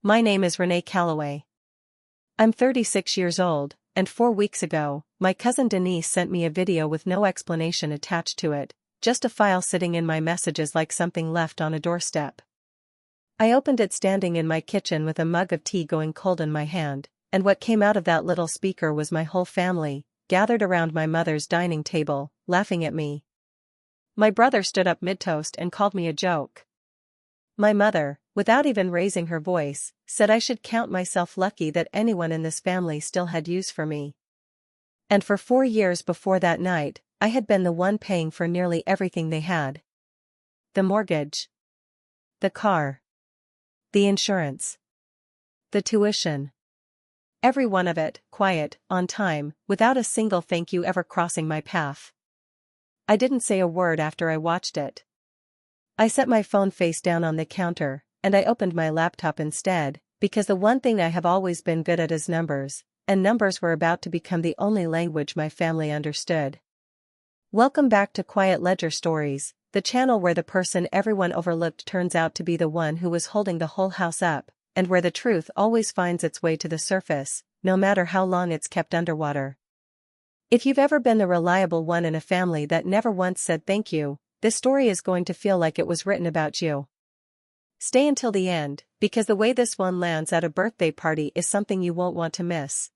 My name is Renee Calloway. I'm 36 years old, and 4 weeks ago, my cousin Denise sent me a video with no explanation attached to it, just a file sitting in my messages like something left on a doorstep. I opened it standing in my kitchen with a mug of tea going cold in my hand, and what came out of that little speaker was my whole family, gathered around my mother's dining table, laughing at me. My brother stood up mid-toast and called me a joke. My mother, without even raising her voice, said I should count myself lucky that anyone in this family still had use for me. And for 4 years before that night, I had been the one paying for nearly everything they had. The mortgage. The car. The insurance. The tuition. Every one of it, quiet, on time, without a single thank you ever crossing my path. I didn't say a word after I watched it. I set my phone face down on the counter, and I opened my laptop instead, because the one thing I have always been good at is numbers, and numbers were about to become the only language my family understood. Welcome back to Quiet Ledger Stories, the channel where the person everyone overlooked turns out to be the one who was holding the whole house up, and where the truth always finds its way to the surface, no matter how long it's kept underwater. If you've ever been the reliable one in a family that never once said thank you, this story is going to feel like it was written about you. Stay until the end, because the way this one lands at a birthday party is something you won't want to miss.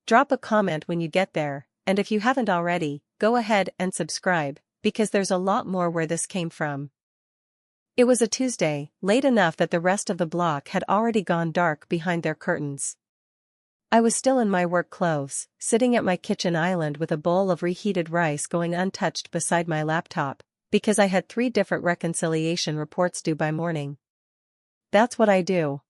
Drop a comment when you get there, and if you haven't already, go ahead and subscribe, because there's a lot more where this came from. It was a Tuesday, late enough that the rest of the block had already gone dark behind their curtains. I was still in my work clothes, sitting at my kitchen island with a bowl of reheated rice going untouched beside my laptop, because I had 3 different reconciliation reports due by morning. That's what I do.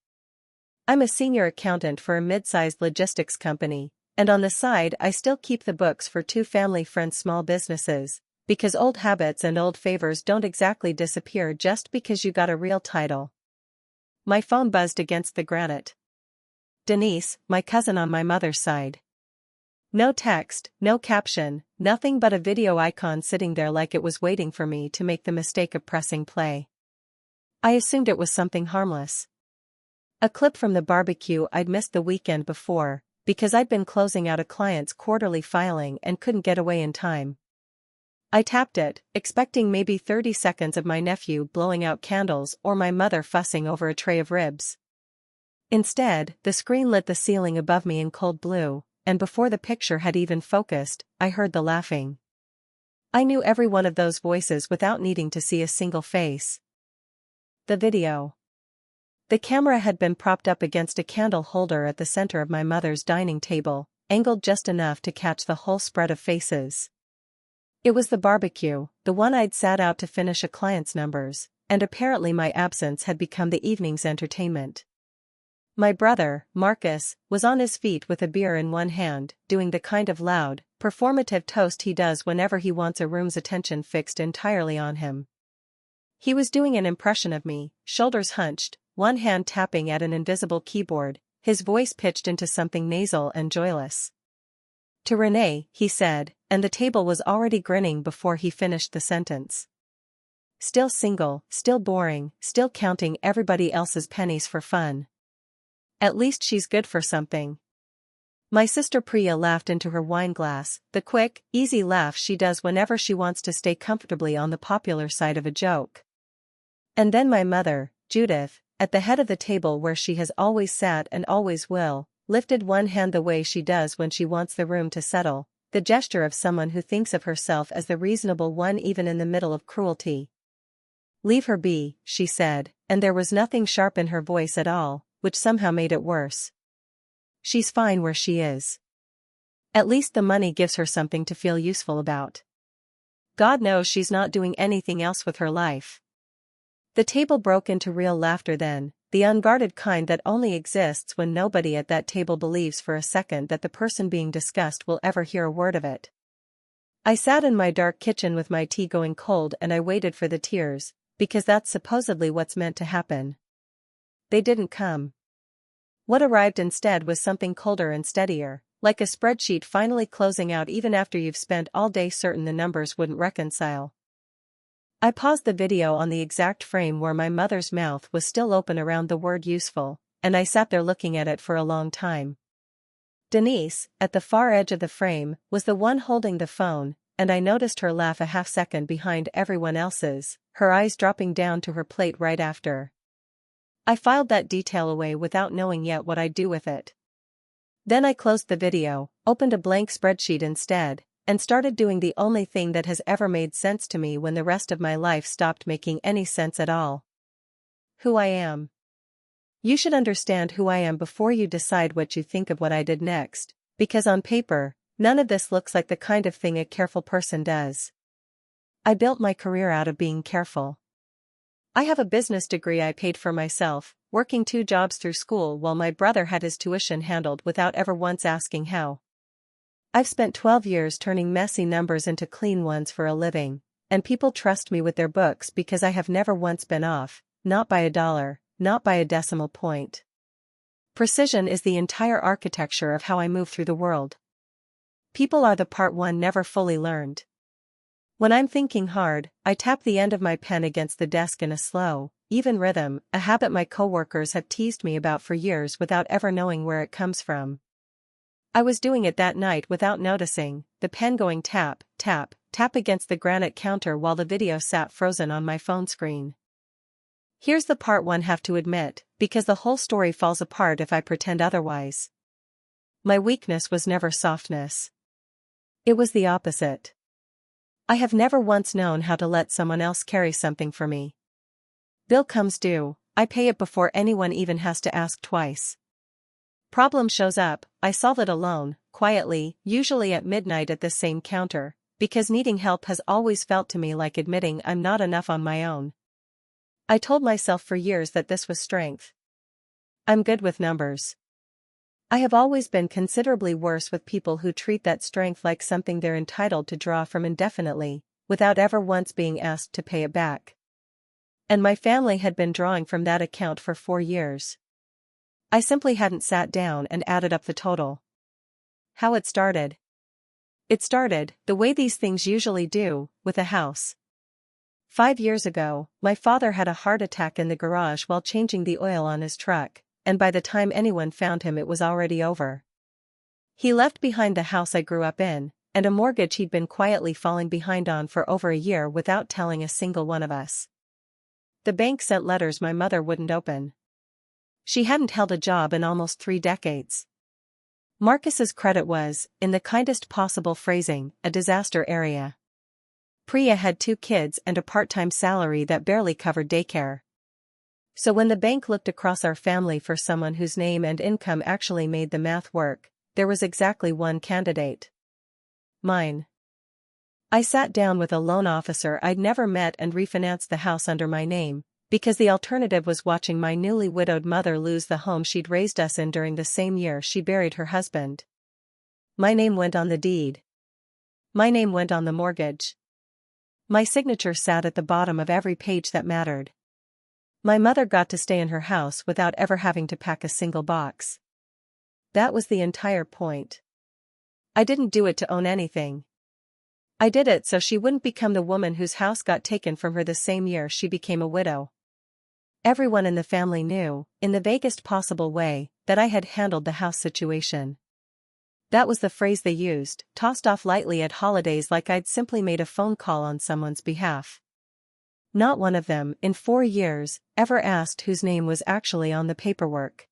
I'm a senior accountant for a mid-sized logistics company, and on the side I still keep the books for 2 family-friend small businesses, because old habits and old favors don't exactly disappear just because you got a real title. My phone buzzed against the granite. Denise, my cousin on my mother's side. No text, no caption, nothing but a video icon sitting there like it was waiting for me to make the mistake of pressing play. I assumed it was something harmless. A clip from the barbecue I'd missed the weekend before, because I'd been closing out a client's quarterly filing and couldn't get away in time. I tapped it, expecting maybe 30 seconds of my nephew blowing out candles or my mother fussing over a tray of ribs. Instead, the screen lit the ceiling above me in cold blue, and before the picture had even focused, I heard the laughing. I knew every one of those voices without needing to see a single face. The video. The camera had been propped up against a candle holder at the center of my mother's dining table, angled just enough to catch the whole spread of faces. It was the barbecue, the one I'd sat out to finish a client's numbers, and apparently my absence had become the evening's entertainment. My brother, Marcus, was on his feet with a beer in one hand, doing the kind of loud, performative toast he does whenever he wants a room's attention fixed entirely on him. He was doing an impression of me, shoulders hunched, one hand tapping at an invisible keyboard, his voice pitched into something nasal and joyless. To Renee, he said, and the table was already grinning before he finished the sentence. Still single, still boring, still counting everybody else's pennies for fun. At least she's good for something. My sister Priya laughed into her wine glass, the quick, easy laugh she does whenever she wants to stay comfortably on the popular side of a joke. And then my mother, Judith, at the head of the table where she has always sat and always will, lifted one hand the way she does when she wants the room to settle, the gesture of someone who thinks of herself as the reasonable one even in the middle of cruelty. "Leave her be," she said, and there was nothing sharp in her voice at all, which somehow made it worse. "She's fine where she is. At least the money gives her something to feel useful about. God knows she's not doing anything else with her life." The table broke into real laughter then, the unguarded kind that only exists when nobody at that table believes for a second that the person being discussed will ever hear a word of it. I sat in my dark kitchen with my tea going cold and I waited for the tears, because that's supposedly what's meant to happen. They didn't come. What arrived instead was something colder and steadier, like a spreadsheet finally closing out even after you've spent all day certain the numbers wouldn't reconcile. I paused the video on the exact frame where my mother's mouth was still open around the word useful, and I sat there looking at it for a long time. Denise, at the far edge of the frame, was the one holding the phone, and I noticed her laugh a half second behind everyone else's, her eyes dropping down to her plate right after. I filed that detail away without knowing yet what I'd do with it. Then I closed the video, opened a blank spreadsheet instead, and started doing the only thing that has ever made sense to me when the rest of my life stopped making any sense at all. Who I am. You should understand who I am before you decide what you think of what I did next, because on paper, none of this looks like the kind of thing a careful person does. I built my career out of being careful. I have a business degree I paid for myself, working 2 jobs through school while my brother had his tuition handled without ever once asking how. I've spent 12 years turning messy numbers into clean ones for a living, and people trust me with their books because I have never once been off, not by a dollar, not by a decimal point. Precision is the entire architecture of how I move through the world. People are the part one never fully learned. When I'm thinking hard, I tap the end of my pen against the desk in a slow, even rhythm, a habit my coworkers have teased me about for years without ever knowing where it comes from. I was doing it that night without noticing, the pen going tap, tap, tap against the granite counter while the video sat frozen on my phone screen. Here's the part one have to admit, because the whole story falls apart if I pretend otherwise. My weakness was never softness. It was the opposite. I have never once known how to let someone else carry something for me. Bill comes due, I pay it before anyone even has to ask twice. Problem shows up, I solve it alone, quietly, usually at midnight at the same counter, because needing help has always felt to me like admitting I'm not enough on my own. I told myself for years that this was strength. I'm good with numbers. I have always been considerably worse with people who treat that strength like something they're entitled to draw from indefinitely, without ever once being asked to pay it back. And my family had been drawing from that account for 4 years. I simply hadn't sat down and added up the total. How it started? It started, the way these things usually do, with a house. 5 years ago, my father had a heart attack in the garage while changing the oil on his truck, and by the time anyone found him it was already over. He left behind the house I grew up in, and a mortgage he'd been quietly falling behind on for over a year without telling a single one of us. The bank sent letters my mother wouldn't open. She hadn't held a job in almost 3 decades. Marcus's credit was, in the kindest possible phrasing, a disaster area. Priya had 2 kids and a part-time salary that barely covered daycare. So when the bank looked across our family for someone whose name and income actually made the math work, there was exactly one candidate. Mine. I sat down with a loan officer I'd never met and refinanced the house under my name, because the alternative was watching my newly widowed mother lose the home she'd raised us in during the same year she buried her husband. My name went on the deed. My name went on the mortgage. My signature sat at the bottom of every page that mattered. My mother got to stay in her house without ever having to pack a single box. That was the entire point. I didn't do it to own anything. I did it so she wouldn't become the woman whose house got taken from her the same year she became a widow. Everyone in the family knew, in the vaguest possible way, that I had handled the house situation. That was the phrase they used, tossed off lightly at holidays like I'd simply made a phone call on someone's behalf. Not one of them, in 4 years, ever asked whose name was actually on the paperwork.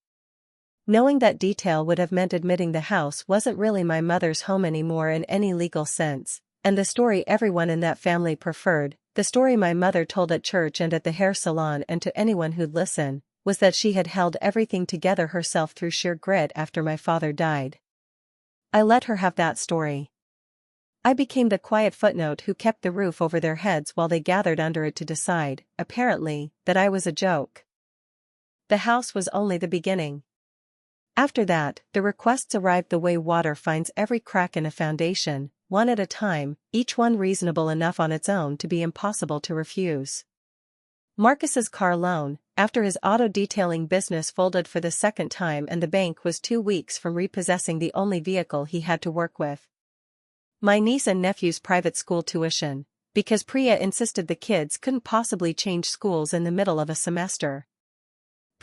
Knowing that detail would have meant admitting the house wasn't really my mother's home anymore in any legal sense, and the story everyone in that family preferred, the story my mother told at church and at the hair salon and to anyone who'd listen, was that she had held everything together herself through sheer grit after my father died. I let her have that story. I became the quiet footnote who kept the roof over their heads while they gathered under it to decide, apparently, that I was a joke. The house was only the beginning. After that, the requests arrived the way water finds every crack in a foundation, one at a time, each one reasonable enough on its own to be impossible to refuse. Marcus's car loan, after his auto detailing business folded for the 2nd time and the bank was 2 weeks from repossessing the only vehicle he had to work with. My niece and nephew's private school tuition, because Priya insisted the kids couldn't possibly change schools in the middle of a semester.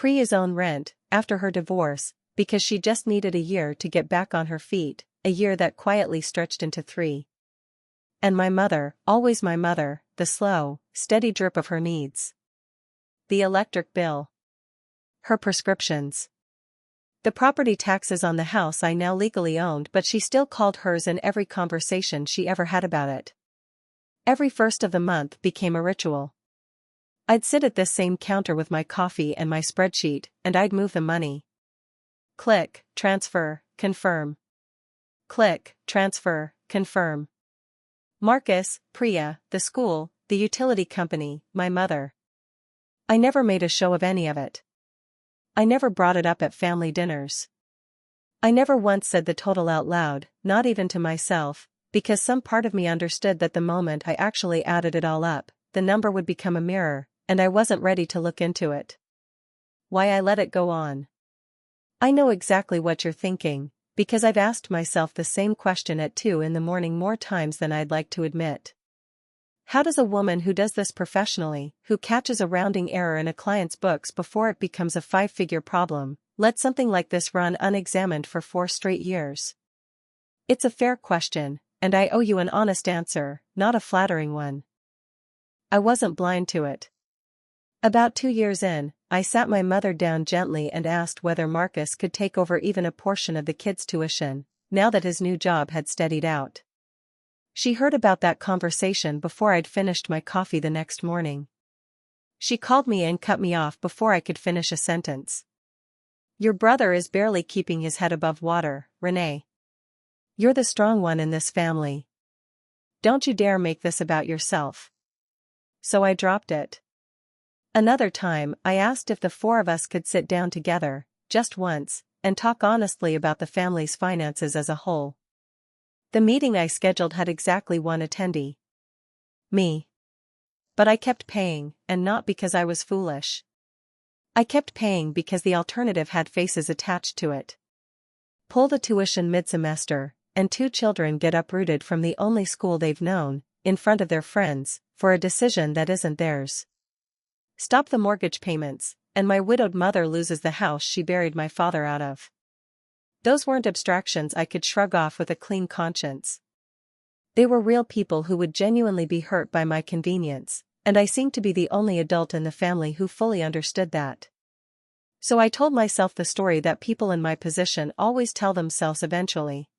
Priya's own rent, after her divorce, because she just needed a year to get back on her feet, a year that quietly stretched into 3. And my mother, always my mother, the slow, steady drip of her needs. The electric bill. Her prescriptions. The property taxes on the house I now legally owned, but she still called hers in every conversation she ever had about it. Every first of the month became a ritual. I'd sit at this same counter with my coffee and my spreadsheet, and I'd move the money. Click, transfer, confirm. Click, transfer, confirm. Marcus, Priya, the school, the utility company, my mother. I never made a show of any of it. I never brought it up at family dinners. I never once said the total out loud, not even to myself, because some part of me understood that the moment I actually added it all up, the number would become a mirror, and I wasn't ready to look into it. Why I let it go on. I know exactly what you're thinking, because I've asked myself the same question at 2 in the morning more times than I'd like to admit. How does a woman who does this professionally, who catches a rounding error in a client's books before it becomes a 5-figure problem, let something like this run unexamined for 4 straight years? It's a fair question, and I owe you an honest answer, not a flattering one. I wasn't blind to it. About 2 years in, I sat my mother down gently and asked whether Marcus could take over even a portion of the kids' tuition, now that his new job had steadied out. She heard about that conversation before I'd finished my coffee the next morning. She called me and cut me off before I could finish a sentence. Your brother is barely keeping his head above water, Renee. You're the strong one in this family. Don't you dare make this about yourself. So I dropped it. Another time, I asked if the 4 of us could sit down together, just once, and talk honestly about the family's finances as a whole. The meeting I scheduled had exactly 1 attendee. Me. But I kept paying, and not because I was foolish. I kept paying because the alternative had faces attached to it. Pull the tuition mid-semester, and 2 children get uprooted from the only school they've known, in front of their friends, for a decision that isn't theirs. Stop the mortgage payments, and my widowed mother loses the house she buried my father out of. Those weren't abstractions I could shrug off with a clean conscience. They were real people who would genuinely be hurt by my convenience, and I seemed to be the only adult in the family who fully understood that. So I told myself the story that people in my position always tell themselves eventually.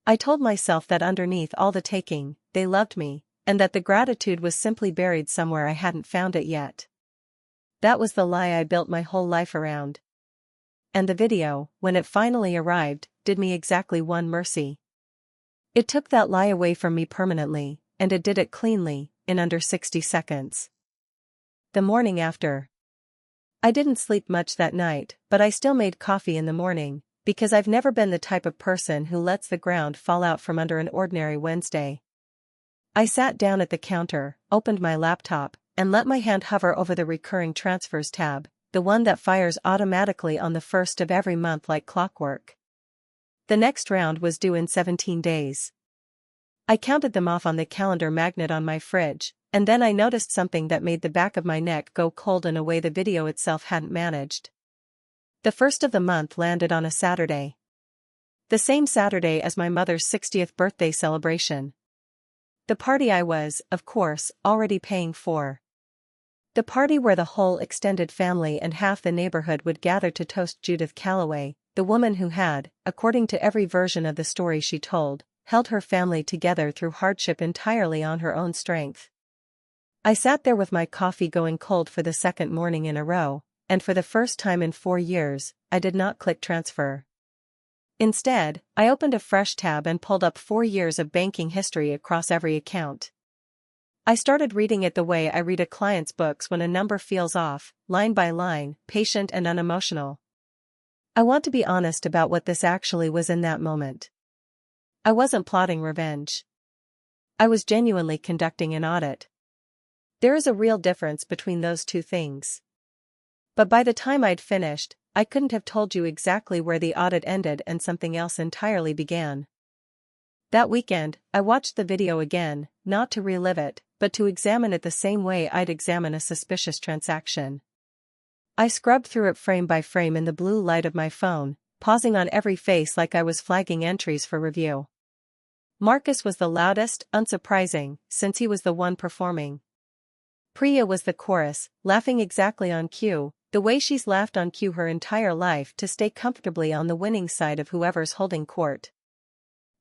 I told myself that underneath all the taking, they loved me, and that the gratitude was simply buried somewhere I hadn't found it yet. That was the lie I built my whole life around. And the video, when it finally arrived, did me exactly one mercy. It took that lie away from me permanently, and it did it cleanly, in under 60 seconds. The morning after. I didn't sleep much that night, but I still made coffee in the morning, because I've never been the type of person who lets the ground fall out from under an ordinary Wednesday. I sat down at the counter, opened my laptop, and let my hand hover over the recurring transfers tab, the one that fires automatically on the 1st of every month like clockwork. The next round was due in 17 days. I counted them off on the calendar magnet on my fridge, and then I noticed something that made the back of my neck go cold in a way the video itself hadn't managed. The 1st of the month landed on a Saturday. The same Saturday as my mother's 60th birthday celebration. The party I was, of course, already paying for. The party where the whole extended family and half the neighborhood would gather to toast Judith Calloway, the woman who had, according to every version of the story she told, held her family together through hardship entirely on her own strength. I sat there with my coffee going cold for the 2nd morning in a row, and for the first time in 4 years, I did not click transfer. Instead, I opened a fresh tab and pulled up 4 years of banking history across every account. I started reading it the way I read a client's books when a number feels off, line by line, patient and unemotional. I want to be honest about what this actually was in that moment. I wasn't plotting revenge. I was genuinely conducting an audit. There is a real difference between those 2 things. But by the time I'd finished, I couldn't have told you exactly where the audit ended and something else entirely began. That weekend, I watched the video again, not to relive it, but to examine it the same way I'd examine a suspicious transaction. I scrubbed through it frame by frame in the blue light of my phone, pausing on every face like I was flagging entries for review. Marcus was the loudest, unsurprising, since he was the one performing. Priya was the chorus, laughing exactly on cue, the way she's laughed on cue her entire life to stay comfortably on the winning side of whoever's holding court.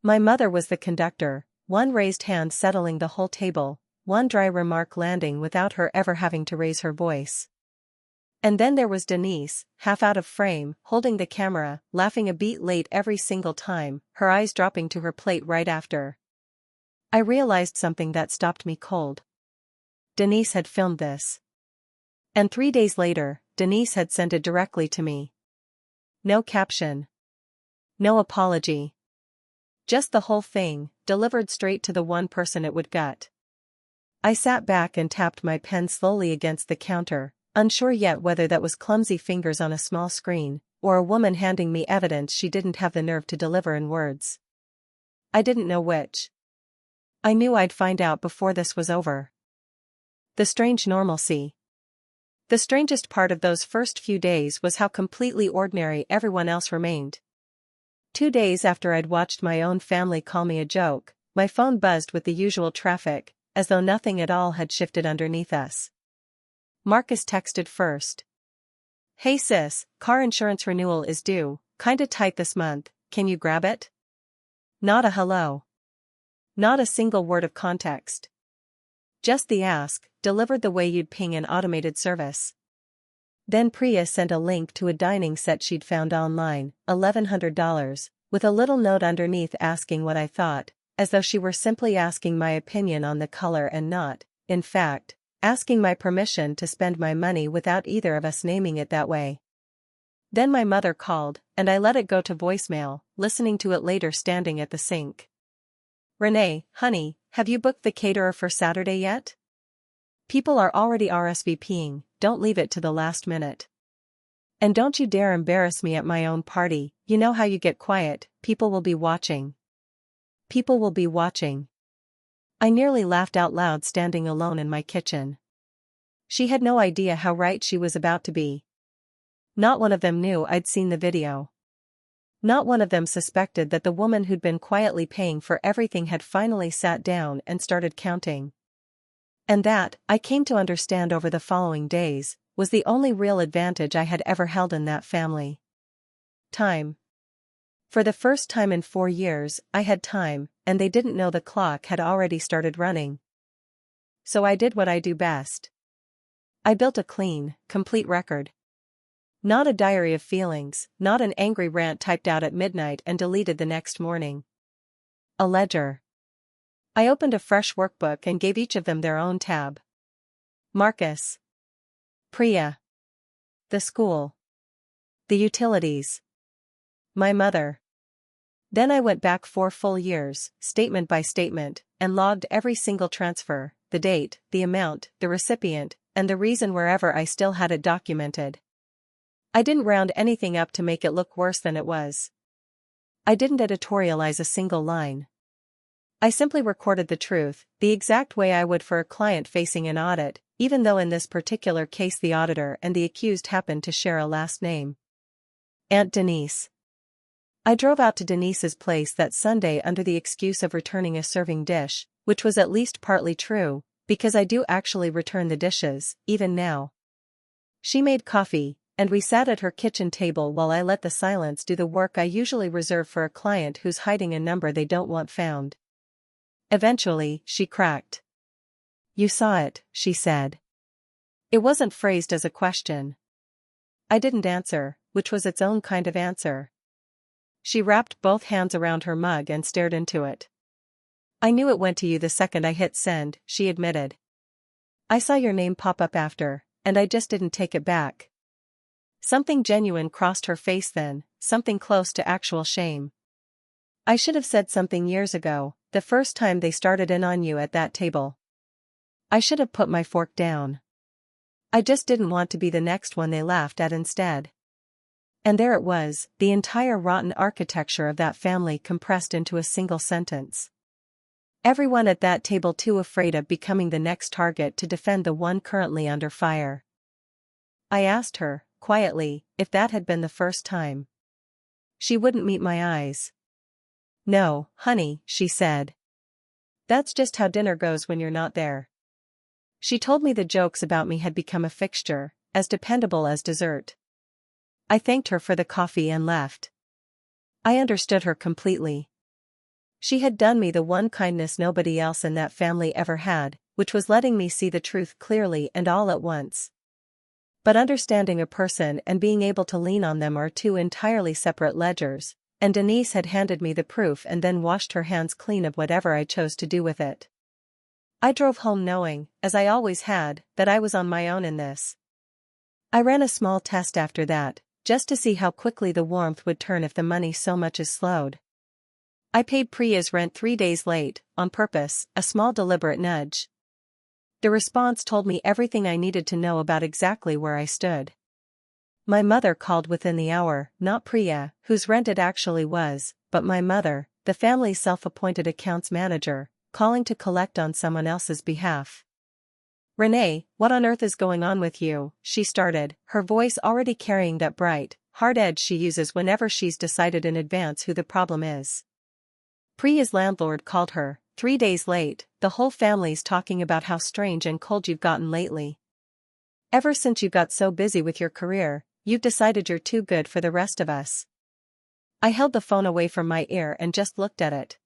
My mother was the conductor, one raised hand settling the whole table, one dry remark landing without her ever having to raise her voice. And then there was Denise, half out of frame, holding the camera, laughing a beat late every single time, her eyes dropping to her plate right after. I realized something that stopped me cold. Denise had filmed this. And 3 days later, Denise had sent it directly to me. No caption. No apology. Just the whole thing, delivered straight to the one person it would gut. I sat back and tapped my pen slowly against the counter, unsure yet whether that was clumsy fingers on a small screen, or a woman handing me evidence she didn't have the nerve to deliver in words. I didn't know which. I knew I'd find out before this was over. The strange normalcy. The strangest part of those first few days was how completely ordinary everyone else remained. 2 days after I'd watched my own family call me a joke, my phone buzzed with the usual traffic, as though nothing at all had shifted underneath us. Marcus texted first. "Hey sis, car insurance renewal is due, kinda tight this month, can you grab it?" Not a hello. Not a single word of context. Just the ask, delivered the way you'd ping an automated service. Then Priya sent a link to a dining set she'd found online, $1,100, with a little note underneath asking what I thought, as though she were simply asking my opinion on the color and not, in fact, asking my permission to spend my money without either of us naming it that way. Then my mother called, and I let it go to voicemail, listening to it later standing at the sink. "Renee, honey, have you booked the caterer for Saturday yet? People are already RSVPing, don't leave it to the last minute. And don't you dare embarrass me at my own party, you know how you get quiet, people will be watching. People will be watching." I nearly laughed out loud standing alone in my kitchen. She had no idea how right she was about to be. Not one of them knew I'd seen the video. Not one of them suspected that the woman who'd been quietly paying for everything had finally sat down and started counting. And that, I came to understand over the following days, was the only real advantage I had ever held in that family. Time. For the first time in 4 years, I had time, and they didn't know the clock had already started running. So I did what I do best. I built a clean, complete record. Not a diary of feelings, not an angry rant typed out at midnight and deleted the next morning. A ledger. I opened a fresh workbook and gave each of them their own tab. Marcus. Priya. The school. The utilities. My mother. Then I went back 4 full years, statement by statement, and logged every single transfer, the date, the amount, the recipient, and the reason wherever I still had it documented. I didn't round anything up to make it look worse than it was. I didn't editorialize a single line. I simply recorded the truth, the exact way I would for a client facing an audit, even though in this particular case the auditor and the accused happened to share a last name. Aunt Denise. I drove out to Denise's place that Sunday under the excuse of returning a serving dish, which was at least partly true, because I do actually return the dishes, even now. She made coffee, and we sat at her kitchen table while I let the silence do the work I usually reserve for a client who's hiding a number they don't want found. Eventually, she cracked. "You saw it," she said. It wasn't phrased as a question. I didn't answer, which was its own kind of answer. She wrapped both hands around her mug and stared into it. "I knew it went to you the second I hit send," she admitted. "I saw your name pop up after, and I just didn't take it back." Something genuine crossed her face then, something close to actual shame. "I should have said something years ago, the first time they started in on you at that table. I should have put my fork down. I just didn't want to be the next one they laughed at instead." And there it was, the entire rotten architecture of that family compressed into a single sentence. Everyone at that table too afraid of becoming the next target to defend the one currently under fire. I asked her, quietly, if that had been the first time. She wouldn't meet my eyes. No, honey, she said. That's just how dinner goes when you're not there. She told me the jokes about me had become a fixture, as dependable as dessert. I thanked her for the coffee and left. I understood her completely. She had done me the one kindness nobody else in that family ever had, which was letting me see the truth clearly and all at once. But understanding a person and being able to lean on them are two entirely separate ledgers, and Denise had handed me the proof and then washed her hands clean of whatever I chose to do with it. I drove home knowing, as I always had, that I was on my own in this. I ran a small test after that, just to see how quickly the warmth would turn if the money so much as slowed. I paid Priya's rent 3 days late, on purpose, a small deliberate nudge. The response told me everything I needed to know about exactly where I stood. My mother called within the hour, not Priya, whose rent it actually was, but my mother, the family's self-appointed accounts manager, calling to collect on someone else's behalf. "Renee, what on earth is going on with you?" she started, her voice already carrying that bright, hard edge she uses whenever she's decided in advance who the problem is. Priya's landlord called her, 3 days late. The whole family's talking about how strange and cold you've gotten lately. Ever since you got so busy with your career, you've decided you're too good for the rest of us. I held the phone away from my ear and just looked at it.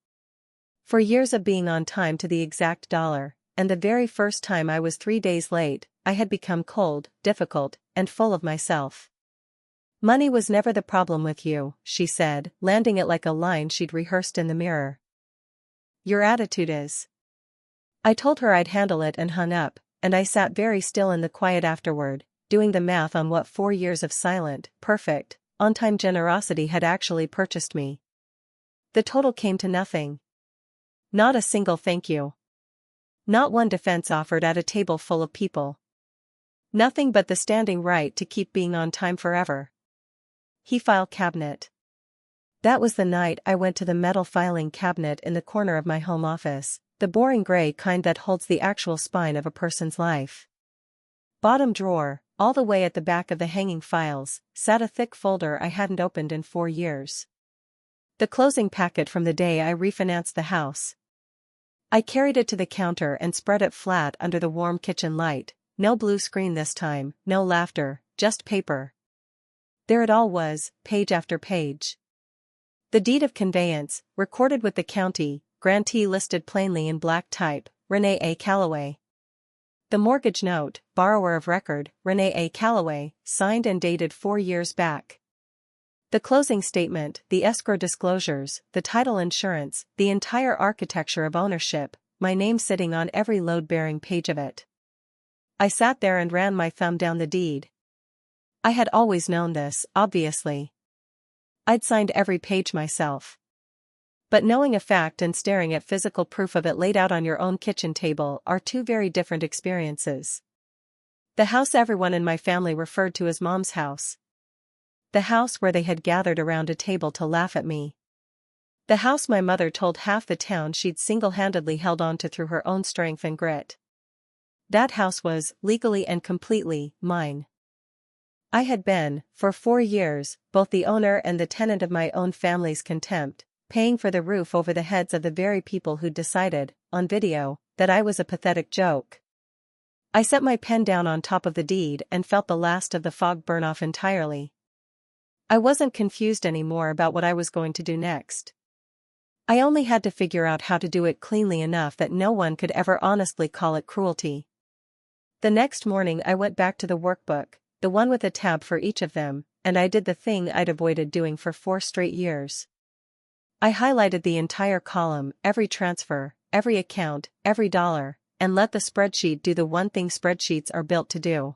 For years of being on time to the exact dollar, and the very first time I was 3 days late, I had become cold, difficult, and full of myself. "Money was never the problem with you," she said, landing it like a line she'd rehearsed in the mirror. "Your attitude is." I told her I'd handle it and hung up, and I sat very still in the quiet afterward, doing the math on what 4 years of silent, perfect, on-time generosity had actually purchased me. The total came to nothing. Not a single thank you. Not one defense offered at a table full of people. Nothing but the standing right to keep being on time forever. File cabinet. That was the night I went to the metal filing cabinet in the corner of my home office, the boring gray kind that holds the actual spine of a person's life. Bottom drawer, all the way at the back of the hanging files, sat a thick folder I hadn't opened in 4 years. The closing packet from the day I refinanced the house. I carried it to the counter and spread it flat under the warm kitchen light. No blue screen this time, no laughter, just paper. There it all was, page after page. The deed of conveyance, recorded with the county, grantee listed plainly in black type, Renee A. Calloway. The mortgage note, borrower of record, Renee A. Calloway, signed and dated 4 years back. The closing statement, the escrow disclosures, the title insurance, the entire architecture of ownership, my name sitting on every load-bearing page of it. I sat there and ran my thumb down the deed. I had always known this, obviously. I'd signed every page myself. But knowing a fact and staring at physical proof of it laid out on your own kitchen table are two very different experiences. The house everyone in my family referred to as Mom's house. The house where they had gathered around a table to laugh at me. The house my mother told half the town she'd single-handedly held on to through her own strength and grit. That house was, legally and completely, mine. I had been, for 4 years, both the owner and the tenant of my own family's contempt, paying for the roof over the heads of the very people who'd decided, on video, that I was a pathetic joke. I set my pen down on top of the deed and felt the last of the fog burn off entirely. I wasn't confused anymore about what I was going to do next. I only had to figure out how to do it cleanly enough that no one could ever honestly call it cruelty. The next morning I went back to the workbook, the one with a tab for each of them, and I did the thing I'd avoided doing for 4 straight years. I highlighted the entire column, every transfer, every account, every dollar, and let the spreadsheet do the one thing spreadsheets are built to do.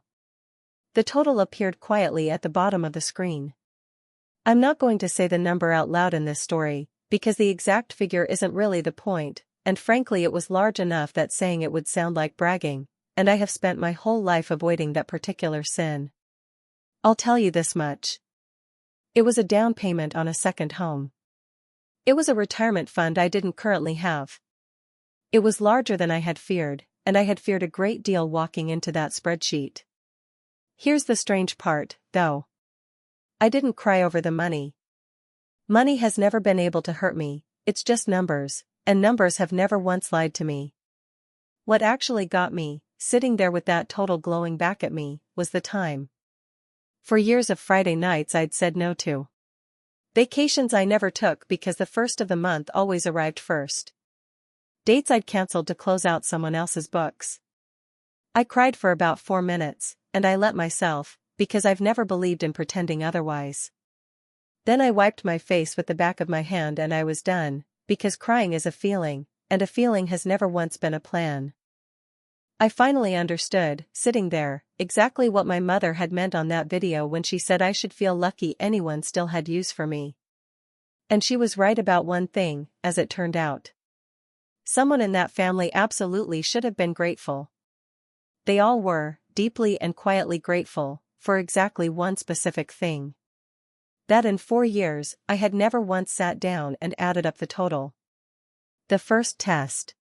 The total appeared quietly at the bottom of the screen. I'm not going to say the number out loud in this story, because the exact figure isn't really the point, and frankly it was large enough that saying it would sound like bragging, and I have spent my whole life avoiding that particular sin. I'll tell you this much. It was a down payment on a second home. It was a retirement fund I didn't currently have. It was larger than I had feared, and I had feared a great deal walking into that spreadsheet. Here's the strange part, though. I didn't cry over the money. Money has never been able to hurt me, it's just numbers, and numbers have never once lied to me. What actually got me, sitting there with that total glowing back at me, was the time. For years of Friday nights I'd said no to. Vacations I never took because the first of the month always arrived first. Dates I'd canceled to close out someone else's books. I cried for about 4 minutes, and I let myself, because I've never believed in pretending otherwise. Then I wiped my face with the back of my hand and I was done, because crying is a feeling, and a feeling has never once been a plan. I finally understood, sitting there, exactly what my mother had meant on that video when she said I should feel lucky anyone still had use for me. And she was right about one thing, as it turned out. Someone in that family absolutely should have been grateful. They all were, deeply and quietly grateful, for exactly one specific thing. That in 4 years, I had never once sat down and added up the total. The first test.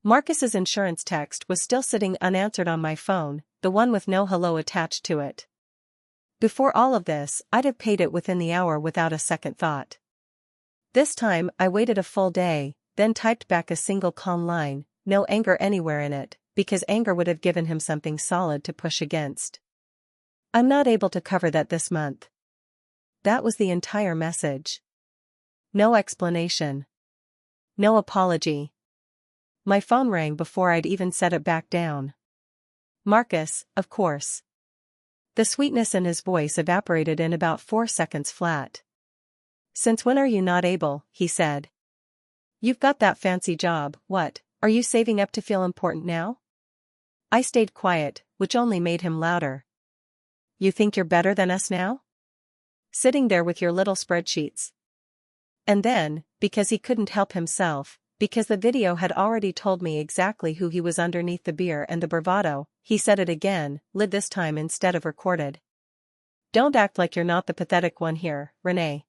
Marcus's insurance text was still sitting unanswered on my phone, the one with no hello attached to it. Before all of this, I'd have paid it within the hour without a second thought. This time, I waited a full day, then typed back a single calm line, no anger anywhere in it, because anger would have given him something solid to push against. I'm not able to cover that this month. That was the entire message. No explanation. No apology. My phone rang before I'd even set it back down. Marcus, of course. The sweetness in his voice evaporated in about 4 seconds flat. "Since when are you not able?" he said. "You've got that fancy job, what, are you saving up to feel important now?" I stayed quiet, which only made him louder. "You think you're better than us now? Sitting there with your little spreadsheets." And then, because he couldn't help himself, because the video had already told me exactly who he was underneath the beer and the bravado, he said it again, lit this time instead of recorded. "Don't act like you're not the pathetic one here, Renee."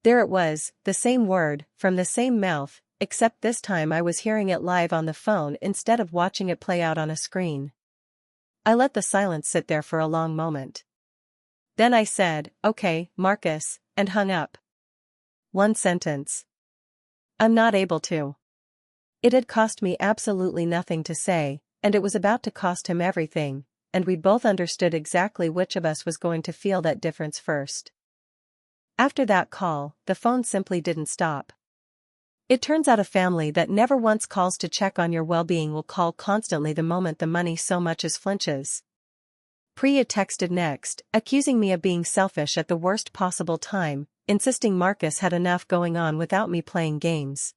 There it was, the same word, from the same mouth, except this time I was hearing it live on the phone instead of watching it play out on a screen. I let the silence sit there for a long moment. Then I said, "Okay, Marcus," and hung up. One sentence. "I'm not able to." It had cost me absolutely nothing to say, and it was about to cost him everything, and we both understood exactly which of us was going to feel that difference first. After that call, the phone simply didn't stop. It turns out a family that never once calls to check on your well-being will call constantly the moment the money so much as flinches. Priya texted next, accusing me of being selfish at the worst possible time, insisting Marcus had enough going on without me playing games.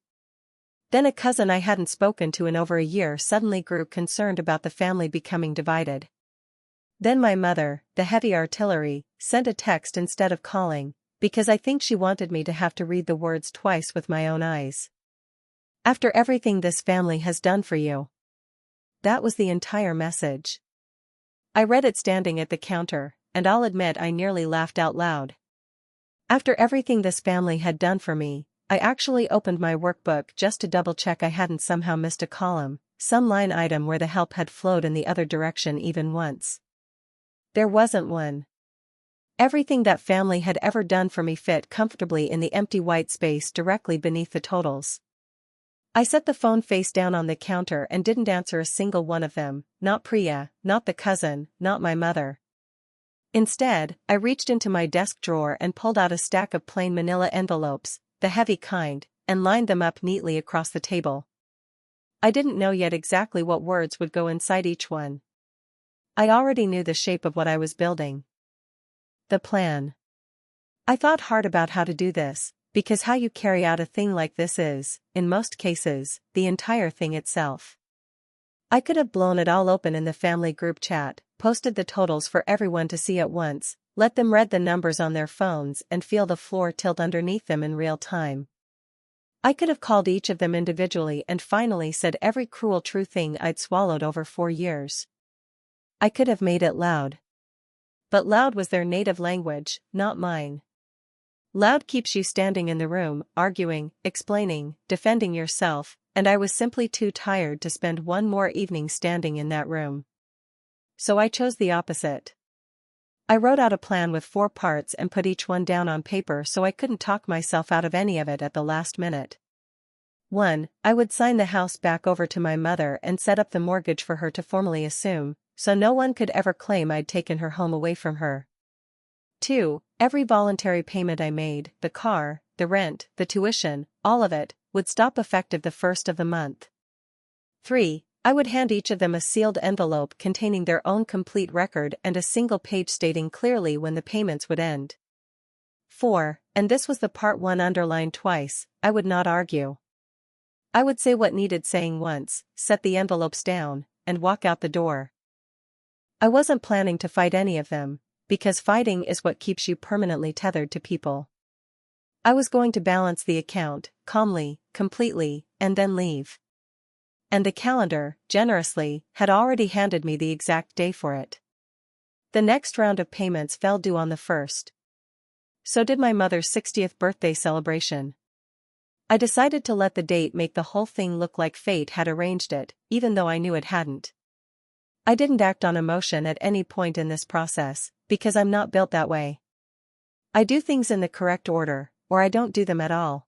Then a cousin I hadn't spoken to in over a year suddenly grew concerned about the family becoming divided. Then my mother, the heavy artillery, sent a text instead of calling, because I think she wanted me to have to read the words twice with my own eyes. "After everything this family has done for you." That was the entire message. I read it standing at the counter, and I'll admit I nearly laughed out loud. After everything this family had done for me, I actually opened my workbook just to double-check I hadn't somehow missed a column, some line item where the help had flowed in the other direction even once. There wasn't one. Everything that family had ever done for me fit comfortably in the empty white space directly beneath the totals. I set the phone face down on the counter and didn't answer a single one of them, not Priya, not the cousin, not my mother. Instead, I reached into my desk drawer and pulled out a stack of plain manila envelopes, the heavy kind, and lined them up neatly across the table. I didn't know yet exactly what words would go inside each one. I already knew the shape of what I was building. The plan. I thought hard about how to do this, because how you carry out a thing like this is, in most cases, the entire thing itself. I could have blown it all open in the family group chat, posted the totals for everyone to see at once, let them read the numbers on their phones and feel the floor tilt underneath them in real time. I could have called each of them individually and finally said every cruel true thing I'd swallowed over 4 years. I could have made it loud. But loud was their native language, not mine. Loud keeps you standing in the room, arguing, explaining, defending yourself, and I was simply too tired to spend one more evening standing in that room. So I chose the opposite. I wrote out a plan with 4 parts and put each one down on paper so I couldn't talk myself out of any of it at the last minute. 1. I would sign the house back over to my mother and set up the mortgage for her to formally assume, so no one could ever claim I'd taken her home away from her. 2. Every voluntary payment I made, the car, the rent, the tuition, all of it, would stop effective the first of the month. 3. I would hand each of them a sealed envelope containing their own complete record and a single page stating clearly when the payments would end. 4. And this was the part 1 underlined twice, I would not argue. I would say what needed saying once, set the envelopes down, and walk out the door. I wasn't planning to fight any of them, because fighting is what keeps you permanently tethered to people. I was going to balance the account, calmly, completely, and then leave. And the calendar, generously, had already handed me the exact day for it. The next round of payments fell due on the 1st. So did my mother's 60th birthday celebration. I decided to let the date make the whole thing look like fate had arranged it, even though I knew it hadn't. I didn't act on emotion at any point in this process, because I'm not built that way. I do things in the correct order, or I don't do them at all.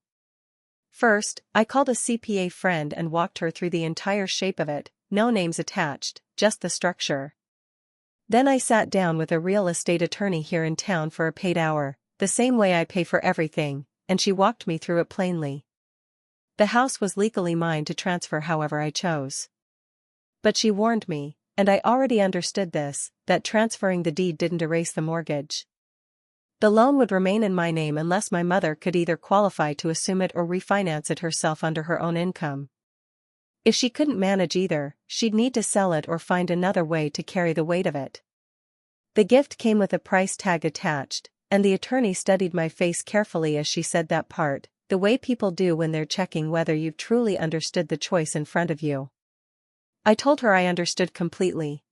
First, I called a CPA friend and walked her through the entire shape of it, no names attached, just the structure. Then I sat down with a real estate attorney here in town for a paid hour, the same way I pay for everything, and she walked me through it plainly. The house was legally mine to transfer however I chose. But she warned me, and I already understood this, that transferring the deed didn't erase the mortgage. The loan would remain in my name unless my mother could either qualify to assume it or refinance it herself under her own income. If she couldn't manage either, she'd need to sell it or find another way to carry the weight of it. The gift came with a price tag attached, and the attorney studied my face carefully as she said that part, the way people do when they're checking whether you've truly understood the choice in front of you. I told her I understood completely.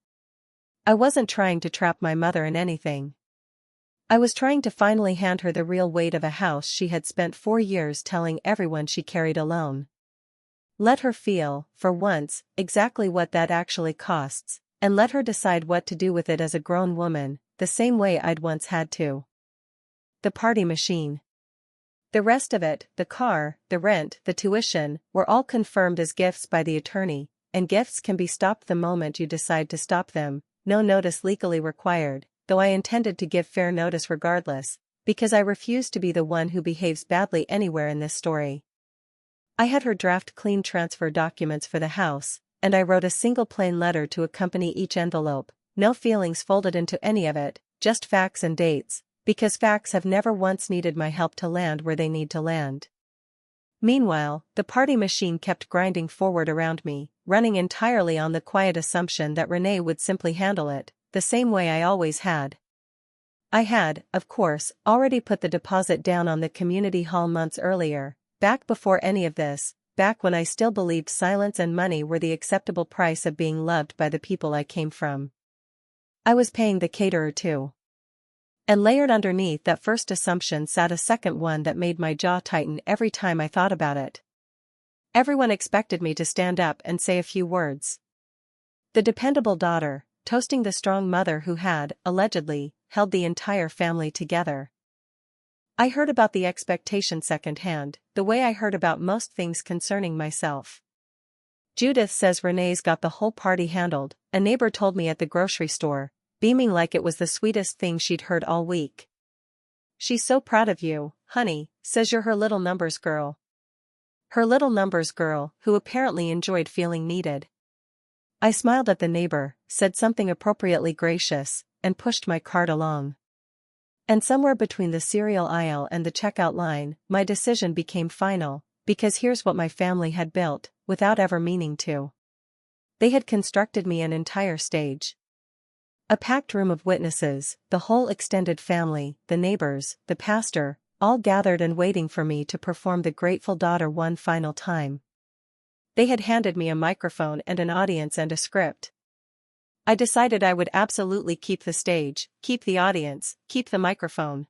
I wasn't trying to trap my mother in anything. I was trying to finally hand her the real weight of a house she had spent 4 years telling everyone she carried alone. Let her feel, for once, exactly what that actually costs, and let her decide what to do with it as a grown woman, the same way I'd once had to. The party machine. The rest of it, the car, the rent, the tuition, were all confirmed as gifts by the attorney, and gifts can be stopped the moment you decide to stop them, no notice legally required, though I intended to give fair notice regardless, because I refused to be the one who behaves badly anywhere in this story. I had her draft clean transfer documents for the house, and I wrote a single plain letter to accompany each envelope, no feelings folded into any of it, just facts and dates, because facts have never once needed my help to land where they need to land. Meanwhile, the party machine kept grinding forward around me, running entirely on the quiet assumption that Renee would simply handle it, the same way I always had. I had, of course, already put the deposit down on the community hall months earlier, back before any of this, back when I still believed silence and money were the acceptable price of being loved by the people I came from. I was paying the caterer too. And layered underneath that first assumption sat a second one that made my jaw tighten every time I thought about it. Everyone expected me to stand up and say a few words. The dependable daughter, toasting the strong mother who had, allegedly, held the entire family together. I heard about the expectation secondhand, the way I heard about most things concerning myself. Judith says Renee's got the whole party handled, a neighbor told me at the grocery store, beaming like it was the sweetest thing she'd heard all week. She's so proud of you, honey, says you're her little numbers girl. Her little numbers girl, who apparently enjoyed feeling needed. I smiled at the neighbor, said something appropriately gracious, and pushed my cart along. And somewhere between the cereal aisle and the checkout line, my decision became final, because here's what my family had built, without ever meaning to. They had constructed me an entire stage. A packed room of witnesses, the whole extended family, the neighbors, the pastor, all gathered and waiting for me to perform the Grateful Daughter one final time. They had handed me a microphone and an audience and a script. I decided I would absolutely keep the stage, keep the audience, keep the microphone.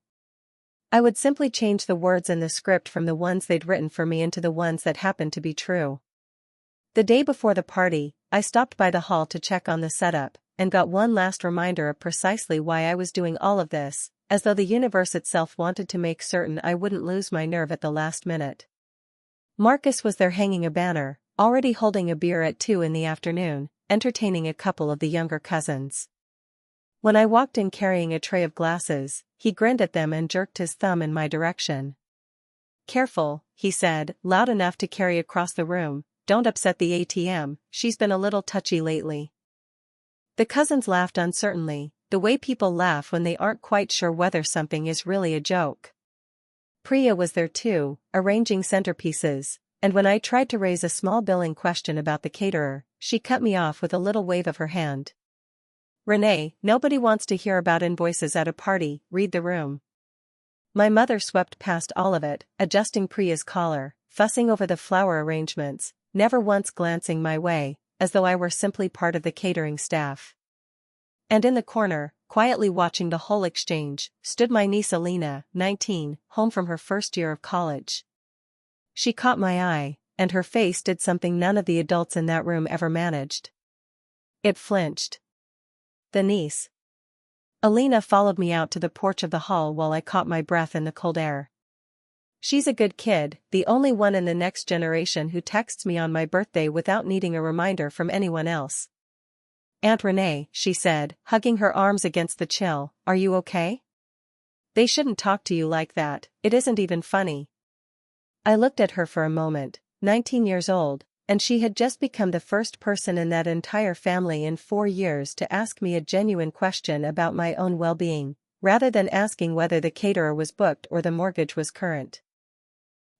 I would simply change the words in the script from the ones they'd written for me into the ones that happened to be true. The day before the party, I stopped by the hall to check on the setup, and got one last reminder of precisely why I was doing all of this, as though the universe itself wanted to make certain I wouldn't lose my nerve at the last minute. Marcus was there hanging a banner, already holding a beer at 2 in the afternoon, entertaining a couple of the younger cousins. When I walked in carrying a tray of glasses, he grinned at them and jerked his thumb in my direction. "Careful," he said, loud enough to carry across the room, "don't upset the ATM, she's been a little touchy lately." The cousins laughed uncertainly, the way people laugh when they aren't quite sure whether something is really a joke. Priya was there too, arranging centerpieces, and when I tried to raise a small billing question about the caterer, she cut me off with a little wave of her hand. "Renee, nobody wants to hear about invoices at a party, read the room." My mother swept past all of it, adjusting Priya's collar, fussing over the flower arrangements, never once glancing my way, as though I were simply part of the catering staff. And in the corner, quietly watching the whole exchange, stood my niece Alina, 19, home from her first year of college. She caught my eye, and her face did something none of the adults in that room ever managed. It flinched. The niece. Alina followed me out to the porch of the hall while I caught my breath in the cold air. "She's a good kid, the only one in the next generation who texts me on my birthday without needing a reminder from anyone else." "Aunt Renee," she said, hugging her arms against the chill, "are you okay? They shouldn't talk to you like that, it isn't even funny." I looked at her for a moment, 19 years old, and she had just become the first person in that entire family in 4 years to ask me a genuine question about my own well-being, rather than asking whether the caterer was booked or the mortgage was current.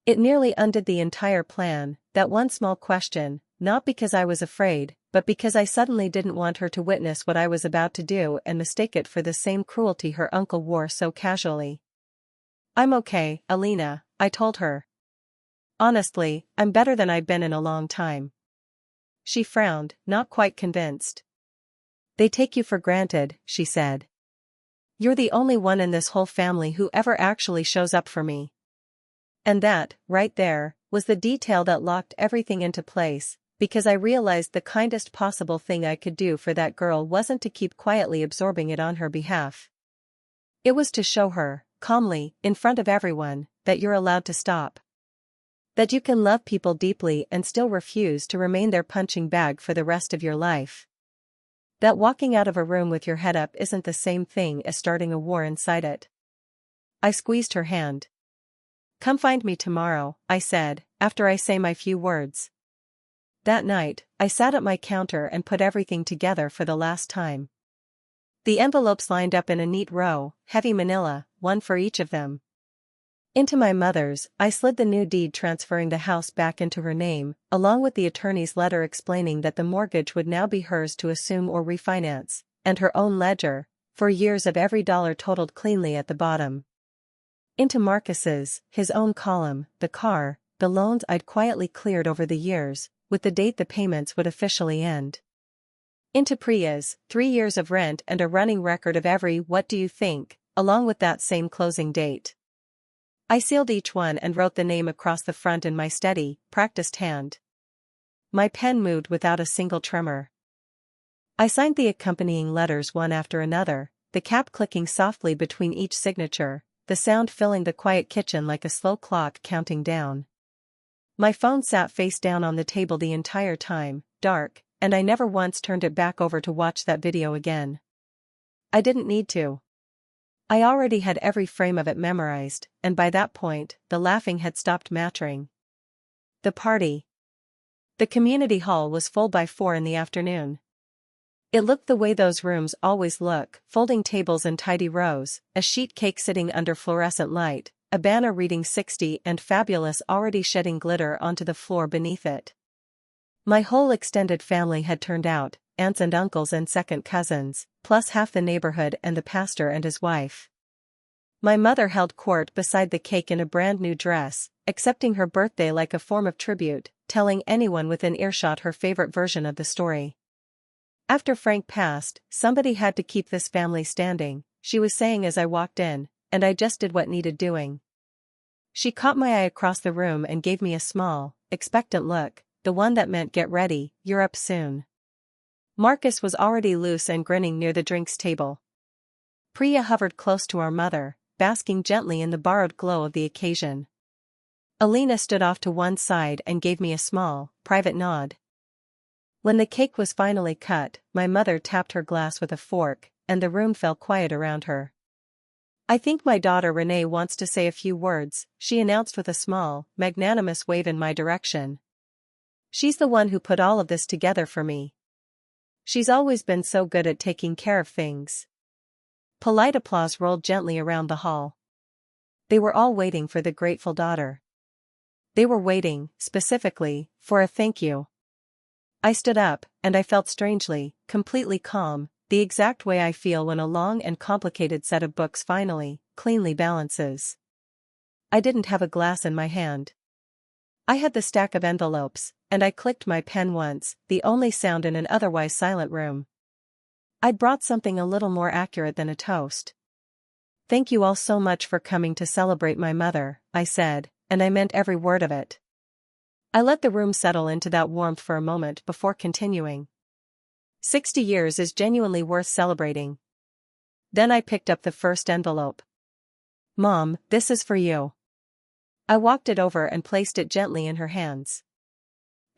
It nearly undid the entire plan, that one small question, not because I was afraid, but because I suddenly didn't want her to witness what I was about to do and mistake it for the same cruelty her uncle wore so casually. "I'm okay, Alina," I told her. "Honestly, I'm better than I've been in a long time." She frowned, not quite convinced. "They take you for granted," she said. "You're the only one in this whole family who ever actually shows up for me." And that, right there, was the detail that locked everything into place, because I realized the kindest possible thing I could do for that girl wasn't to keep quietly absorbing it on her behalf. It was to show her, calmly, in front of everyone, that you're allowed to stop. That you can love people deeply and still refuse to remain their punching bag for the rest of your life. That walking out of a room with your head up isn't the same thing as starting a war inside it. I squeezed her hand. "Come find me tomorrow," I said, after I say my few words. That night, I sat at my counter and put everything together for the last time. The envelopes lined up in a neat row, heavy manila, one for each of them. Into my mother's, I slid the new deed transferring the house back into her name, along with the attorney's letter explaining that the mortgage would now be hers to assume or refinance, and her own ledger, for years of every dollar totaled cleanly at the bottom. Into Marcus's, his own column, the car, the loans I'd quietly cleared over the years, with the date the payments would officially end. Into Priya's, 3 years of rent and a running record of every "what do you think," along with that same closing date. I sealed each one and wrote the name across the front in my steady, practiced hand. My pen moved without a single tremor. I signed the accompanying letters one after another, the cap clicking softly between each signature, the sound filling the quiet kitchen like a slow clock counting down. My phone sat face down on the table the entire time, dark, and I never once turned it back over to watch that video again. I didn't need to. I already had every frame of it memorized, and by that point, the laughing had stopped mattering. The party. The community hall was full by 4 in the afternoon. It looked the way those rooms always look, folding tables in tidy rows, a sheet cake sitting under fluorescent light, a banner reading 60 and fabulous already shedding glitter onto the floor beneath it. My whole extended family had turned out, aunts and uncles and second cousins, plus half the neighborhood and the pastor and his wife. My mother held court beside the cake in a brand new dress, accepting her birthday like a form of tribute, telling anyone within earshot her favorite version of the story. "After Frank passed, somebody had to keep this family standing," she was saying as I walked in, and I just did what needed doing. She caught my eye across the room and gave me a small, expectant look, the one that meant "get ready, you're up soon." Marcus was already loose and grinning near the drinks table. Priya hovered close to our mother, basking gently in the borrowed glow of the occasion. Alina stood off to one side and gave me a small, private nod. When the cake was finally cut, my mother tapped her glass with a fork, and the room fell quiet around her. "I think my daughter Renee wants to say a few words," she announced with a small, magnanimous wave in my direction. "She's the one who put all of this together for me. She's always been so good at taking care of things." Polite applause rolled gently around the hall. They were all waiting for the grateful daughter. They were waiting, specifically, for a thank you. I stood up, and I felt strangely, completely calm, the exact way I feel when a long and complicated set of books finally, cleanly balances. I didn't have a glass in my hand. I had the stack of envelopes, and I clicked my pen once, the only sound in an otherwise silent room. I'd brought something a little more accurate than a toast. "Thank you all so much for coming to celebrate my mother," I said, and I meant every word of it. I let the room settle into that warmth for a moment before continuing. 60 years is genuinely worth celebrating. Then I picked up the first envelope. "Mom, this is for you." I walked it over and placed it gently in her hands.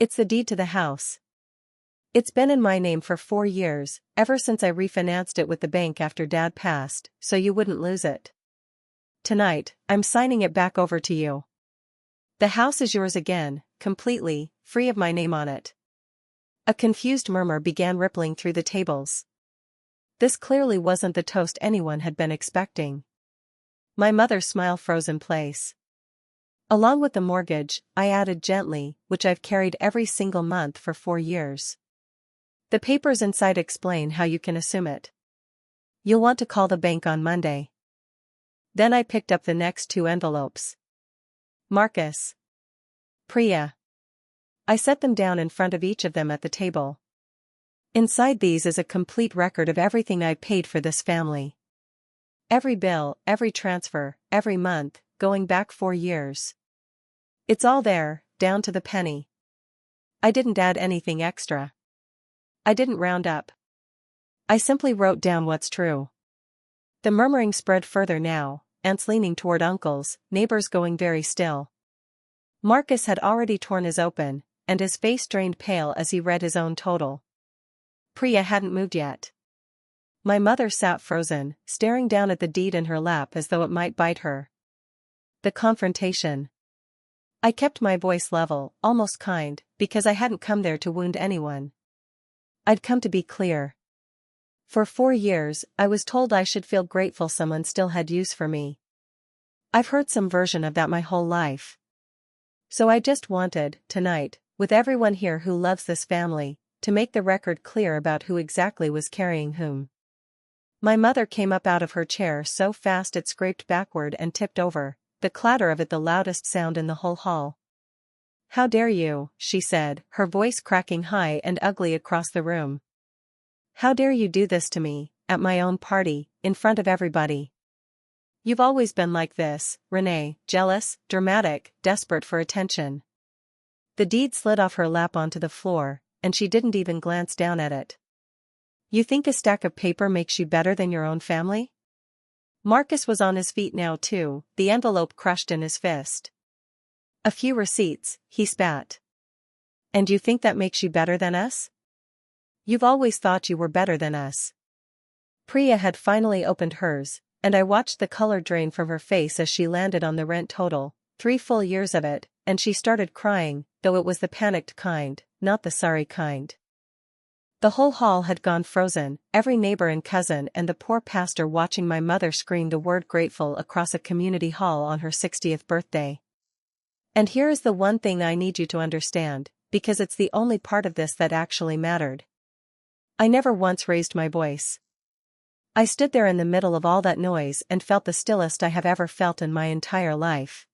"It's the deed to the house. It's been in my name for 4 years, ever since I refinanced it with the bank after Dad passed, so you wouldn't lose it. Tonight, I'm signing it back over to you. The house is yours again, completely, free of my name on it." A confused murmur began rippling through the tables. This clearly wasn't the toast anyone had been expecting. My mother's smile froze in place. "Along with the mortgage," I added gently, "which I've carried every single month for 4 years. The papers inside explain how you can assume it. You'll want to call the bank on Monday." Then I picked up the next 2 envelopes. "Marcus. Priya." I set them down in front of each of them at the table. "Inside these is a complete record of everything I paid for this family. Every bill, every transfer, every month, going back 4 years. It's all there, down to the penny. I didn't add anything extra. I didn't round up. I simply wrote down what's true." The murmuring spread further now, aunts leaning toward uncles, neighbors going very still. Marcus had already torn his open, and his face drained pale as he read his own total. Priya hadn't moved yet. My mother sat frozen, staring down at the deed in her lap as though it might bite her. The confrontation. I kept my voice level, almost kind, because I hadn't come there to wound anyone. I'd come to be clear. For 4 years, I was told I should feel grateful someone still had use for me. I've heard some version of that my whole life. So I just wanted, tonight, with everyone here who loves this family, to make the record clear about who exactly was carrying whom. My mother came up out of her chair so fast it scraped backward and tipped over, the clatter of it the loudest sound in the whole hall. "How dare you," she said, her voice cracking high and ugly across the room. "How dare you do this to me, at my own party, in front of everybody? You've always been like this, Renee, jealous, dramatic, desperate for attention." The deed slid off her lap onto the floor, and she didn't even glance down at it. "You think a stack of paper makes you better than your own family?" Marcus was on his feet now too, the envelope crushed in his fist. "A few receipts," he spat. "And you think that makes you better than us? You've always thought you were better than us." Priya had finally opened hers, and I watched the color drain from her face as she landed on the rent total, 3 full years of it, and she started crying, though it was the panicked kind, not the sorry kind. The whole hall had gone frozen, every neighbor and cousin and the poor pastor watching my mother scream the word grateful across a community hall on her 60th birthday. And here is the one thing I need you to understand, because it's the only part of this that actually mattered. I never once raised my voice. I stood there in the middle of all that noise and felt the stillest I have ever felt in my entire life.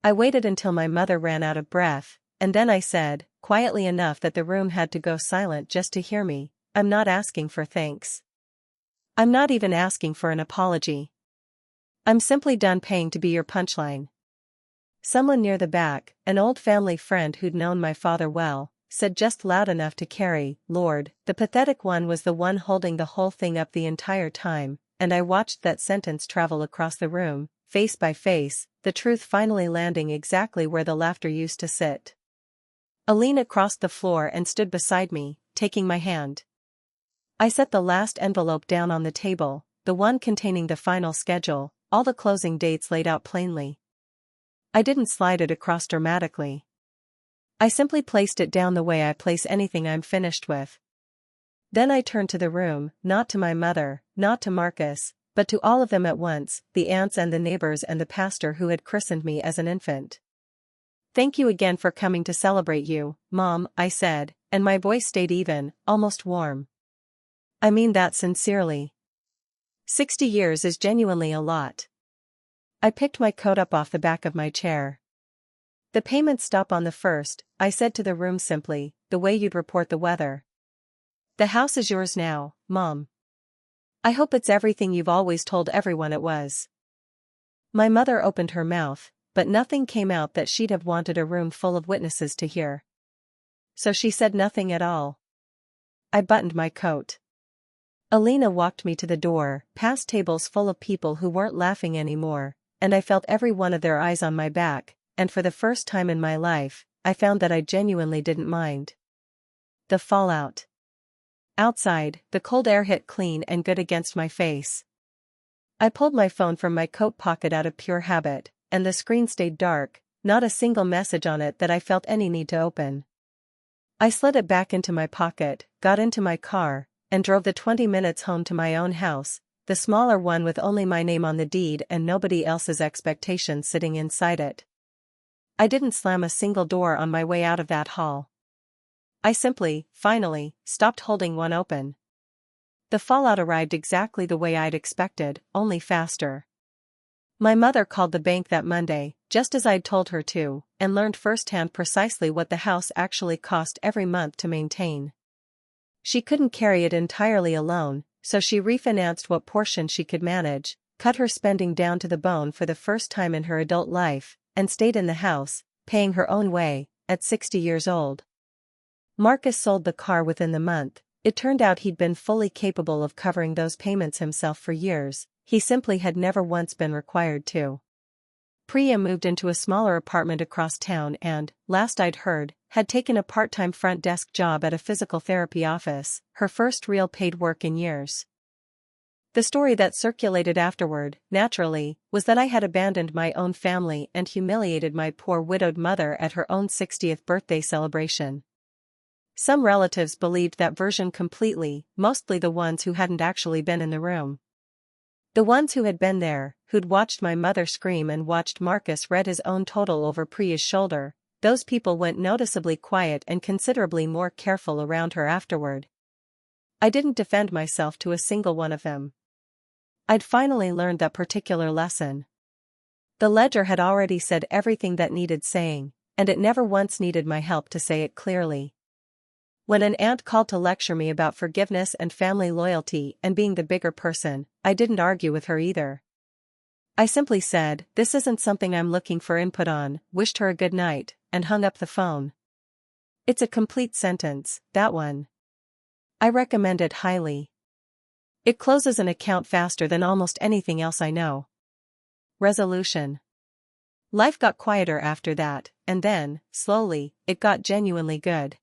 I waited until my mother ran out of breath, and then I said, quietly enough that the room had to go silent just to hear me, "I'm not asking for thanks. I'm not even asking for an apology. I'm simply done paying to be your punchline." Someone near the back, an old family friend who'd known my father well, said just loud enough to carry, Lord, the pathetic one was the one holding the whole thing up the entire time, and I watched that sentence travel across the room, face by face, the truth finally landing exactly where the laughter used to sit. Alina crossed the floor and stood beside me, taking my hand. I set the last envelope down on the table, the one containing the final schedule, all the closing dates laid out plainly. I didn't slide it across dramatically. I simply placed it down the way I place anything I'm finished with. Then I turned to the room, not to my mother, not to Marcus, but to all of them at once, the aunts and the neighbors and the pastor who had christened me as an infant. Thank you again for coming to celebrate you, Mom, I said, and my voice stayed even, almost warm. I mean that sincerely. 60 years is genuinely a lot. I picked my coat up off the back of my chair. The payments stop on the 1st, I said to the room simply, the way you'd report the weather. The house is yours now, Mom. I hope it's everything you've always told everyone it was. My mother opened her mouth, but nothing came out that she'd have wanted a room full of witnesses to hear. So she said nothing at all. I buttoned my coat. Alina walked me to the door, past tables full of people who weren't laughing anymore, and I felt every one of their eyes on my back, and for the first time in my life, I found that I genuinely didn't mind. The fallout. Outside, the cold air hit clean and good against my face. I pulled my phone from my coat pocket out of pure habit, and the screen stayed dark, not a single message on it that I felt any need to open. I slid it back into my pocket, got into my car, and drove the 20 minutes home to my own house, the smaller one with only my name on the deed and nobody else's expectations sitting inside it. I didn't slam a single door on my way out of that hall. I simply, finally, stopped holding one open. The fallout arrived exactly the way I'd expected, only faster. My mother called the bank that Monday, just as I'd told her to, and learned firsthand precisely what the house actually cost every month to maintain. She couldn't carry it entirely alone, so she refinanced what portion she could manage, cut her spending down to the bone for the first time in her adult life, and stayed in the house, paying her own way, at 60 years old. Marcus sold the car within the month. It turned out he'd been fully capable of covering those payments himself for years, he simply had never once been required to. Priya moved into a smaller apartment across town and, last I'd heard, had taken a part-time front desk job at a physical therapy office, her first real paid work in years. The story that circulated afterward, naturally, was that I had abandoned my own family and humiliated my poor widowed mother at her own 60th birthday celebration. Some relatives believed that version completely, mostly the ones who hadn't actually been in the room. The ones who had been there, who'd watched my mother scream and watched Marcus read his own total over Priya's shoulder, those people went noticeably quiet and considerably more careful around her afterward. I didn't defend myself to a single one of them. I'd finally learned that particular lesson. The ledger had already said everything that needed saying, and it never once needed my help to say it clearly. When an aunt called to lecture me about forgiveness and family loyalty and being the bigger person, I didn't argue with her either. I simply said, "This isn't something I'm looking for input on," wished her a good night, and hung up the phone. It's a complete sentence, that one. I recommend it highly. It closes an account faster than almost anything else I know. Resolution. Life got quieter after that, and then, slowly, it got genuinely good.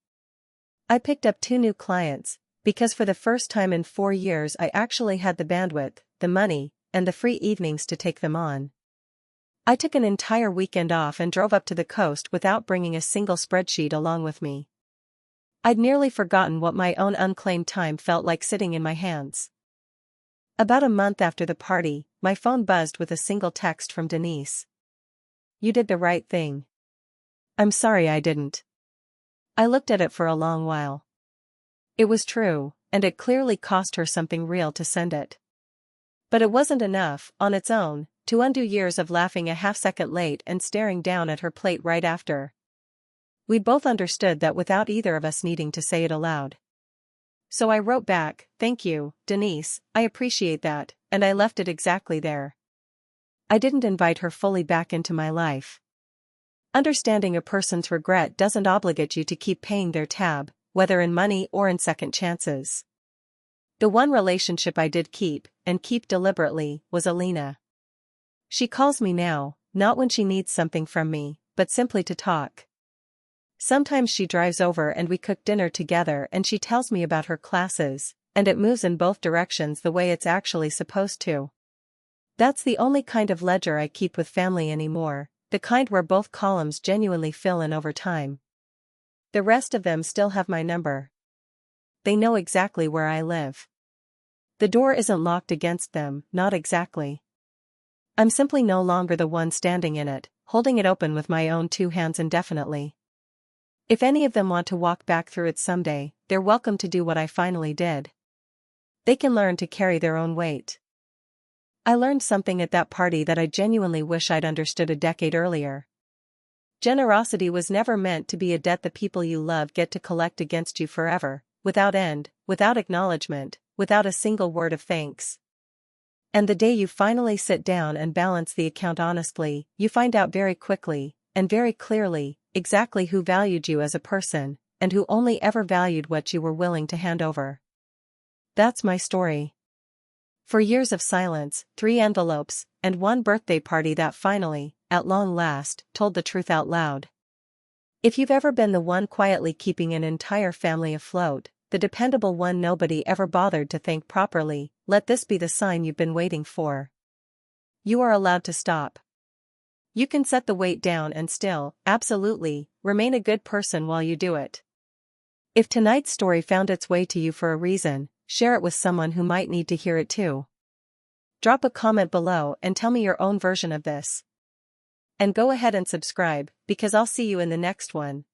I picked up 2 new clients, because for the first time in 4 years I actually had the bandwidth, the money, and the free evenings to take them on. I took an entire weekend off and drove up to the coast without bringing a single spreadsheet along with me. I'd nearly forgotten what my own unclaimed time felt like sitting in my hands. About a month after the party, my phone buzzed with a single text from Denise. "You did the right thing." I'm sorry I didn't. I looked at it for a long while. It was true, and it clearly cost her something real to send it. But it wasn't enough, on its own, to undo years of laughing a half-second late and staring down at her plate right after. We both understood that without either of us needing to say it aloud. So I wrote back, "Thank you, Denise, I appreciate that," and I left it exactly there. I didn't invite her fully back into my life. Understanding a person's regret doesn't obligate you to keep paying their tab, whether in money or in second chances. The one relationship I did keep, and keep deliberately, was Alina. She calls me now, not when she needs something from me, but simply to talk. Sometimes she drives over and we cook dinner together and she tells me about her classes, and it moves in both directions the way it's actually supposed to. That's the only kind of ledger I keep with family anymore, the kind where both columns genuinely fill in over time. The rest of them still have my number. They know exactly where I live. The door isn't locked against them, not exactly. I'm simply no longer the one standing in it, holding it open with my own two hands indefinitely. If any of them want to walk back through it someday, they're welcome to do what I finally did. They can learn to carry their own weight. I learned something at that party that I genuinely wish I'd understood a decade earlier. Generosity was never meant to be a debt the people you love get to collect against you forever, without end, without acknowledgement, without a single word of thanks. And the day you finally sit down and balance the account honestly, you find out very quickly, and very clearly, exactly who valued you as a person, and who only ever valued what you were willing to hand over. That's my story. For years of silence, 3 envelopes, and 1 birthday party that finally, at long last, told the truth out loud. If you've ever been the one quietly keeping an entire family afloat, the dependable one nobody ever bothered to thank properly, let this be the sign you've been waiting for. You are allowed to stop. You can set the weight down and still, absolutely, remain a good person while you do it. If tonight's story found its way to you for a reason, share it with someone who might need to hear it too. Drop a comment below and tell me your own version of this. And go ahead and subscribe, because I'll see you in the next one.